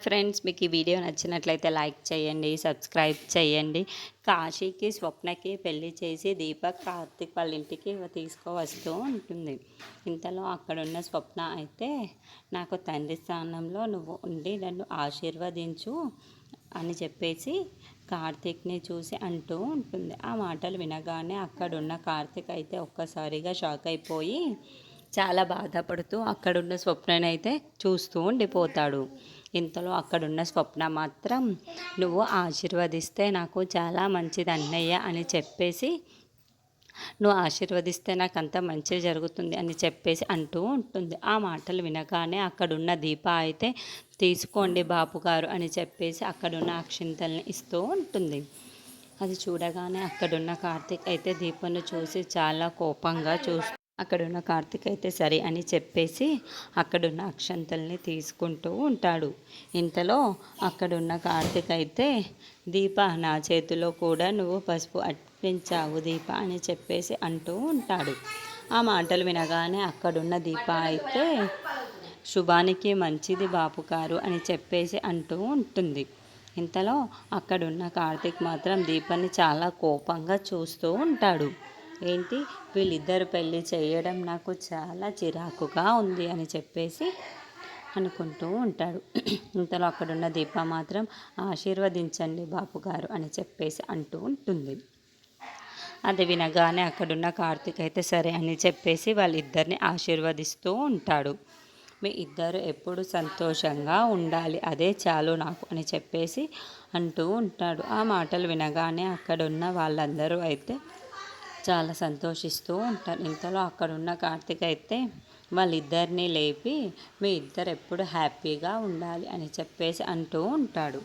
Friends, మీకు ఈ video నచ్చినట్లయితే లైక్ చేయండి, సబ్స్క్రైబ్ చేయండి. కాశీకి స్వప్నకి పెళ్లి చేసి దీపక్ కార్తిక్ వాళ్ళ ఇంటికి తీసుకువస్తూ ఉంటుంది. ఇంతలో అక్కడున్న స్వప్న అయితే, నాకు తండ్రి స్థానంలో నువ్వు ఉండి నన్ను ఆశీర్వదించు అని చెప్పేసి కార్తీక్ని చూసి అంటూ ఉంటుంది. ఆ మాటలు వినగానే అక్కడున్న కార్తీక్ అయితే ఒక్కసారిగా షాక్ అయిపోయి చాలా బాధపడుతూ అక్కడున్న స్వప్ననైతే చూస్తూ ఉండిపోతాడు. ఇంతలో అక్కడున్న స్వప్న మాత్రం, నువ్వు ఆశీర్వదిస్తే నాకు చాలా మంచిది అన్నయ్య అని చెప్పేసి, నువ్వు ఆశీర్వదిస్తే నాకు అంత మంచి జరుగుతుంది అని చెప్పేసి అంటూ ఉంటుంది. ఆ మాటలు వినగానే అక్కడున్న దీప అయితే, తీసుకోండి బాపుగారు అని చెప్పేసి అక్కడున్న అక్షింతల్ని ఇస్తూ ఉంటుంది. అది చూడగానే అక్కడున్న కార్తీక్ అయితే దీపను చూసి చాలా కోపంగా అక్కడున్న కార్తీక్ అయితే సరే అని చెప్పేసి అక్కడున్న అక్షంతల్ని తీసుకుంటూ ఉంటాడు. ఇంతలో అక్కడున్న కార్తీక్ అయితే, దీప నా చేతిలో కూడా నువ్వు పసుపు అర్పించావు దీప అని చెప్పేసి అంటూ ఉంటాడు. ఆ మాటలు వినగానే అక్కడున్న దీప అయితే, శుభానికి మంచిది బాపుగారు అని చెప్పేసి అంటూ ఉంటుంది. ఇంతలో అక్కడున్న కార్తీక్ మాత్రం దీపాన్ని చాలా కోపంగా చూస్తూ ఉంటాడు. ఏంటి, వీళ్ళిద్దరు పెళ్ళి చేయడం నాకు చాలా చిరాకుగా ఉంది అని చెప్పేసి అనుకుంటూ ఉంటాడు. ఇంతలో అక్కడున్న దీప మాత్రం, ఆశీర్వదించండి బాపుగారు అని చెప్పేసి అంటూ ఉంటుంది. అది వినగానే అక్కడున్న కార్తీక్ అయితే సరే అని చెప్పేసి వాళ్ళిద్దరిని ఆశీర్వదిస్తూ ఉంటాడు. మీ ఇద్దరు ఎప్పుడు సంతోషంగా ఉండాలి, అదే చాలు నాకు అని చెప్పేసి అంటూ ఉంటాడు. ఆ మాటలు వినగానే అక్కడున్న వాళ్ళందరూ అయితే చాలా సంతోషిస్తూ ఉంటారు. ఇంతలో అక్కడున్న కార్తీక్ అయితే వాళ్ళిద్దరినీ లేపి, మీ ఇద్దరు ఎప్పుడు హ్యాపీగా ఉండాలి అని చెప్పేసి అంటూ ఉంటాడు.